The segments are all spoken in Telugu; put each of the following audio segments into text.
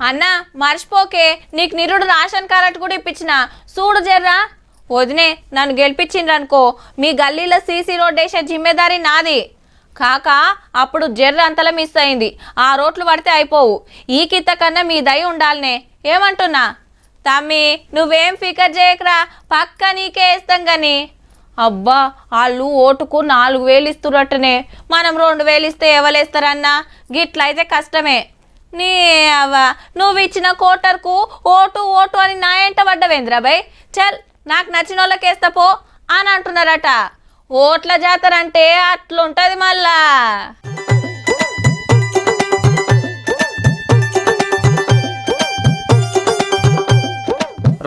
అన్న మర్చిపోకే, నీకు నిరుడు రేషన్ కార్డు కూడా ఇప్పించిన చూడు జర్రా. వదినే నన్ను గెలిపించిండ్రనుకో మీ గల్లీలో సీసీ రోడ్ వేసే జిమ్మేదారి నాది. కాక అప్పుడు జర్ర అంతలా మిస్ అయింది, ఆ రోడ్లు పడితే అయిపోవు. ఈ కిత్త కన్నా మీ దయ ఉండాలనే. ఏమంటున్నా తమ్మి, నువ్వేం ఫికర్ చేయకరా, పక్క నీకే వేస్తాం కానీ. అబ్బా వాళ్ళు ఓటుకు 4000 ఇస్తున్నట్టునే, మనం 2000 ఇస్తే ఎవరేస్తారన్నా? గిట్లయితే కష్టమే. నీ అవ్వ నువ్వు ఇచ్చిన కోటర్కు ఓటు ఓటు అని నా ఎంట పడ్డవేంద్రాబాయ్. చల్ నాకు నచ్చిన వాళ్ళకి వేస్తా పో అని అంటున్నారట. ఓట్ల జాతర అంటే అట్లుంటది మళ్ళా.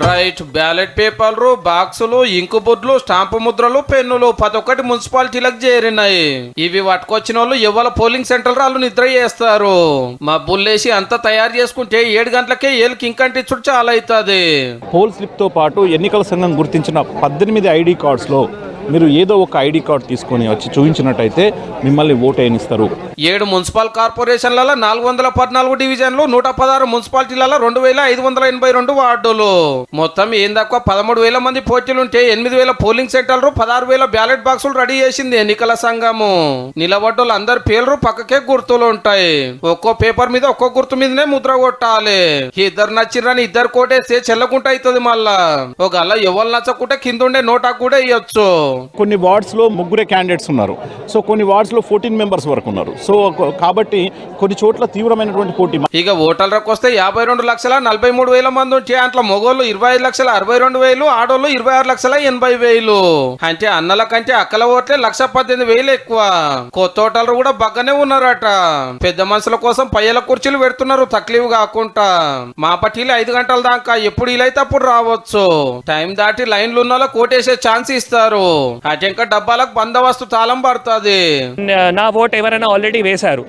రైట్, బ్యాలెట్ పేపర్లు, బాక్సులు, ఇంకు బుడ్లు, స్టాంపు ముద్రలు, పెన్నులు 11 మున్సిపాలిటీలకు చేరినాయి. ఇవి పట్టుకొచ్చిన వాళ్ళు ఎవరి పోలింగ్ సెంటర్ వాళ్ళు నిద్ర చేస్తారు. మా బుల్లేసి అంతా తయారు చేసుకుంటే 7 గంటలకే ఏళ్ళకి ఇంకంటించుడు చాలా అవుతుంది. పోల్ స్లిప్ తో పాటు ఎన్నికల సంఘం గుర్తించిన 18 ఐడి కార్డ్స్ లో మీరు ఏదో ఒక ఐడి కార్డ్ తీసుకొని వచ్చి చూపించినట్టయితే మిమ్మల్ని ఓటు వేయనిస్తారు. 7 మున్సిపల్ కార్పొరేషన్లలో 414 డివిజన్లు, 116 మున్సిపాలిటీలలో 2582 వార్డులు. మొత్తం ఏం తక్కువ 13,000 మంది పోటీలుంటే 8,000 పోలింగ్ సెంటర్లు, 16,000 బ్యాలెట్ బాక్సులు రెడీ చేసింది ఎన్నికల సంఘము. నిలబడ్డోళ్ళు అందరి పేర్లు పక్కకే గుర్తులు ఉంటాయి. ఒక్కో పేపర్ మీద ఒక్కో గుర్తు మీదనే ముద్ర కొట్టాలి. ఇద్దరు నచ్చిరని ఇద్దరు కోటేస్తే చెల్లకుంట అవుతుంది. మళ్ళా ఒకవేళ ఎవరు నచ్చకుంటే కిందుండే నోటాకు కూడా ఇవ్వచ్చు. కొన్ని వార్డ్స్ లో 3 క్యాండిడేట్స్ ఉన్నారు. సో కొన్ని వార్డ్స్ లో 14 మెంబర్స్ వరకు ఉన్నారు. సో కాబట్టి కొన్ని చోట్ల తీవ్రమైనటువంటి పోటీ. ఇక ఓటర్లకు వస్తే 52,43,000 మంది ఉంటే అంట్లో మొగోళ్ళు 25,62,000, ఆడోళ్ళు 26,80,000. అంటే అన్నల కంటే అక్కల ఓట్లే 1,18,000 ఎక్కువ. కొత్త ఓటర్లు కూడా బాగానే ఉన్నారట. పెద్ద మనుషుల కోసం పయ్యల కుర్చీలు పెడుతున్నారు తక్లీఫ్ కాకుండా. మా పట్టీలు 5 గంటల దాకా ఎప్పుడు ఇలైతే అప్పుడు రావచ్చు. టైం దాటి లైన్లు ఉన్న వాళ్ళకి ఓటేసే ఛాన్స్ ఇస్తారు. అటెంక డబ్బాలకు బందోబస్తు తాళం పడుతుంది. నా ఓట్ ఎవరైనా ఆల్రెడీ వేశారు,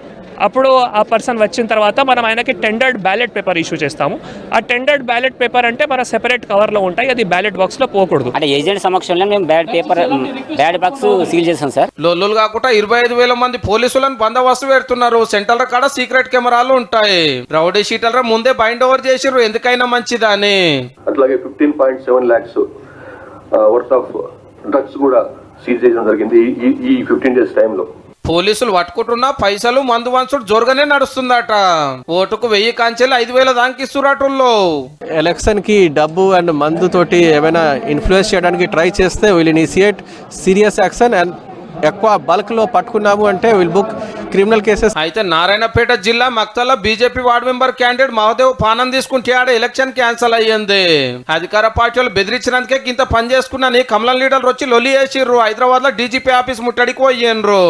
అప్పుడు ఆ పర్సన్ వచ్చిన తర్వాత మనం ఆయనకి టెండర్డ్ బ్యాలెట్ పేపర్ ఇష్యూ చేస్తాము. ఆ టెండర్డ్ బ్యాలెట్ పేపర్ అంటే మన సెపరేట్ కవర్లో ఉంటాయి, అది బ్యాలెట్ బాక్స్ లో పోకూడదు. అంటే ఏజెంట్ సమక్షంలో మేము బ్యాలెట్ బాక్స్ సీల్ చేస్తాం సార్. లొల్లులు కాకుండా 25,000 మంది పోలీసులను బందోబస్తు పెడుతున్నారు. సెంటర్ల కాడ సీక్రెట్ కెమెరాలు ఉంటాయి. రౌడీ షీటర్ల ముందే బైండ్ ఓవర్ చేసిర్రు ఎందుకైనా మంచిదని. అట్లాగే 15.7 lakhs వర్త్ ఆఫ్ డ్రగ్స్ కూడా సీజ్ చేయడం జరిగింది ఈ 15 days టైంలో. పోలీసులు పట్టుకుంటున్నా పైసలు మందు వంచుడు జోరుగానే నడుస్తుందట. ఓటుకు 1000 కాంచెలు 5,000 దానికి ఇస్తున్నట్టుల్లో. ఎలక్షన్ కి డబ్బు అండ్ మందు తోటి ఏమైనా ఇన్ఫ్లుయెన్స్ చేయడానికి ట్రై చేస్తే will initiate serious action and ఎక్కువ బల్క్ లో పట్టుకున్నాము అంటే విల్ బుక్ క్రిమినల్ కేసెస్. అయితే నారాయణపేట జిల్లా మక్తల్లో BJP ward member candidate Mahadev పానం తీసుకుంటే ఆడ ఎలక్షన్ క్యాన్సల్ అయ్యింది. అధికార పార్టీ వాళ్ళు బెదిరించినందుకే ఇంత పని చేసుకున్నాని కమలం లీడర్లు వచ్చి లొల్లి వేసిర్రు. హైదరాబాద్ లో డీజీపీ ఆఫీస్ ముట్టడికి పోయిండ్రు.